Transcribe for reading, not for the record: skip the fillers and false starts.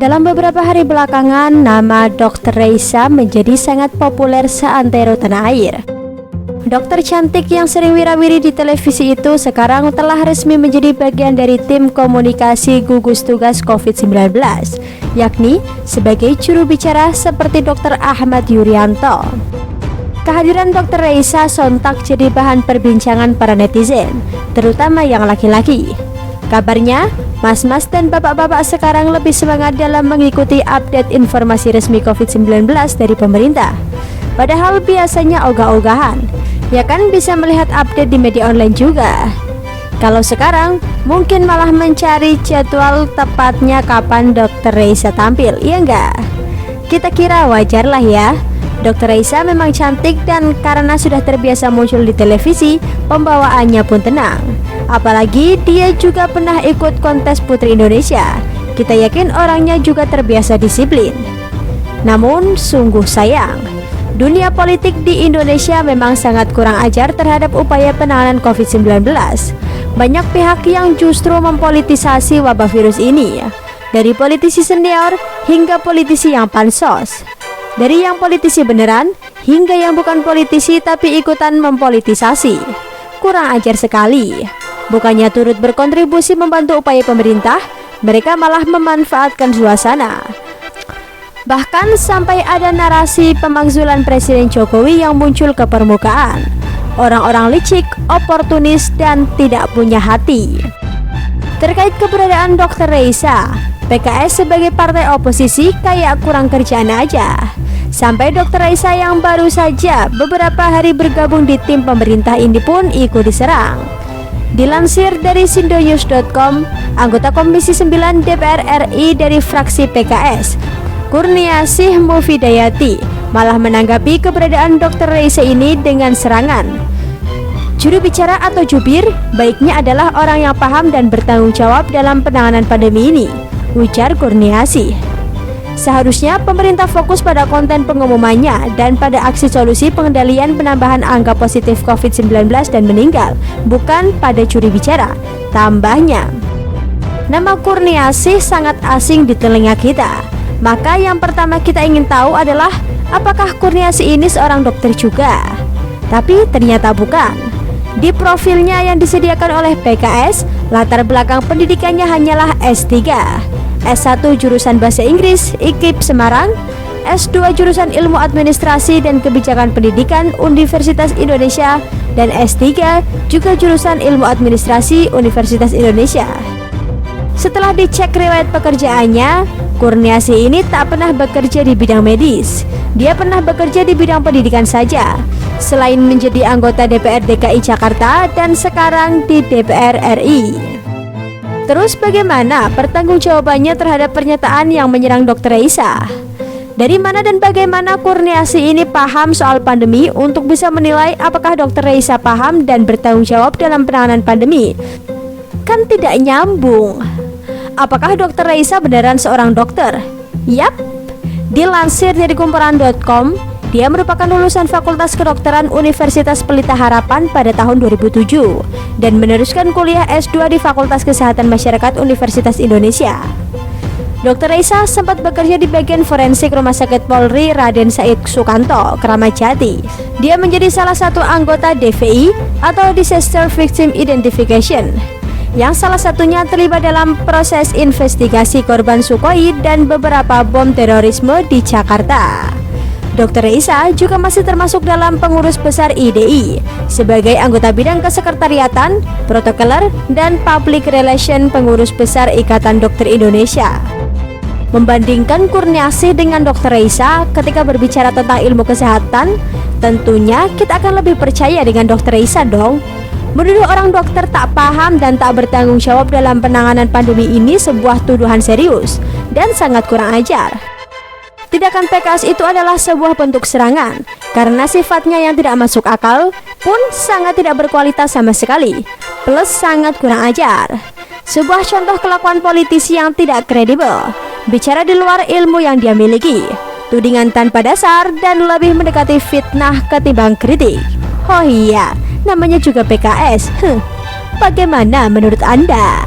Dalam beberapa hari belakangan, nama Dr. Raisa menjadi sangat populer seantero tanah air. Dokter cantik yang sering wirawiri di televisi itu sekarang telah resmi menjadi bagian dari tim komunikasi gugus tugas COVID-19, yakni sebagai juru bicara seperti Dr. Ahmad Yuryanto. Kehadiran Dr. Raisa sontak jadi bahan perbincangan para netizen, terutama yang laki-laki. Kabarnya, mas-mas dan bapak-bapak sekarang lebih semangat dalam mengikuti update informasi resmi COVID-19 dari pemerintah. Padahal biasanya ogah-ogahan, ya kan bisa melihat update di media online juga. Kalau sekarang, mungkin malah mencari jadwal tepatnya kapan Dr. Raisa tampil, iya enggak? Kita kira wajar lah ya. Dr. Raisa memang cantik dan karena sudah terbiasa muncul di televisi, pembawaannya pun tenang. Apalagi dia juga pernah ikut kontes Putri Indonesia. Kita yakin orangnya juga terbiasa disiplin. Namun sungguh sayang, dunia politik di Indonesia memang sangat kurang ajar terhadap upaya penanganan COVID-19. Banyak pihak yang justru mempolitisasi wabah virus ini, dari politisi senior hingga politisi yang pansos. Dari yang politisi beneran hingga yang bukan politisi tapi ikutan mempolitisasi. Kurang ajar sekali. Bukannya turut berkontribusi membantu upaya pemerintah, mereka malah memanfaatkan suasana. Bahkan sampai ada narasi pemakzulan Presiden Jokowi yang muncul ke permukaan. Orang-orang licik, oportunis, dan tidak punya hati. Terkait keberadaan Dr. Raisa, PKS sebagai partai oposisi kayak kurang kerjaan aja. Sampai Dr. Raisa yang baru saja beberapa hari bergabung di tim pemerintah ini pun ikut diserang. Dilansir dari sindonews.com, anggota Komisi 9 DPR RI dari fraksi PKS, Kurniasih Mufidayati, malah menanggapi keberadaan Dr. Raisa ini dengan serangan. Juru bicara atau jubir baiknya adalah orang yang paham dan bertanggung jawab dalam penanganan pandemi ini, ujar Kurniasih. Seharusnya pemerintah fokus pada konten pengumumannya dan pada aksi solusi pengendalian penambahan angka positif COVID-19 dan meninggal, bukan pada juri bicara, tambahnya. Nama Kurniasih sangat asing di telinga kita. Maka yang pertama kita ingin tahu adalah apakah Kurniasih ini seorang dokter juga? Tapi ternyata bukan. Di profilnya yang disediakan oleh PKS, latar belakang pendidikannya hanyalah S3. S1 jurusan Bahasa Inggris IKIP Semarang, S2 jurusan Ilmu Administrasi dan Kebijakan Pendidikan Universitas Indonesia, dan S3 juga jurusan Ilmu Administrasi Universitas Indonesia. Setelah dicek riwayat pekerjaannya, Kurniasih ini tak pernah bekerja di bidang medis. Dia pernah bekerja di bidang pendidikan saja, selain menjadi anggota DPR DKI Jakarta dan sekarang di DPR RI. Terus bagaimana pertanggungjawabannya terhadap pernyataan yang menyerang Dr. Raisa? Dari mana dan bagaimana Kurniasih ini paham soal pandemi untuk bisa menilai apakah Dr. Raisa paham dan bertanggung jawab dalam penanganan pandemi? Kan tidak nyambung. Apakah Dr. Raisa beneran seorang dokter? Yap, dilansir dari kumpulan.com, dia merupakan lulusan Fakultas Kedokteran Universitas Pelita Harapan pada tahun 2007 dan meneruskan kuliah S2 di Fakultas Kesehatan Masyarakat Universitas Indonesia. Dr. Raisa sempat bekerja di bagian forensik Rumah Sakit Polri Raden Said Sukanto, Kramat Jati. Dia menjadi salah satu anggota DVI atau Disaster Victim Identification, yang salah satunya terlibat dalam proses investigasi korban Sukhoi dan beberapa bom terorisme di Jakarta. Dr. Raisa juga masih termasuk dalam pengurus besar IDI sebagai anggota bidang kesekretariatan, protokoler, dan public relation pengurus besar Ikatan Dokter Indonesia. Membandingkan Kurniasih dengan Dr. Raisa ketika berbicara tentang ilmu kesehatan, tentunya kita akan lebih percaya dengan Dr. Raisa dong. Menuduh orang dokter tak paham dan tak bertanggung jawab dalam penanganan pandemi ini sebuah tuduhan serius dan sangat kurang ajar. Tindakan PKS itu adalah sebuah bentuk serangan karena sifatnya yang tidak masuk akal pun sangat tidak berkualitas sama sekali, plus sangat kurang ajar. Sebuah contoh kelakuan politisi yang tidak kredibel, bicara di luar ilmu yang dia miliki, tudingan tanpa dasar, dan lebih mendekati fitnah ketimbang kritik. Oh iya, namanya juga PKS. Bagaimana menurut Anda?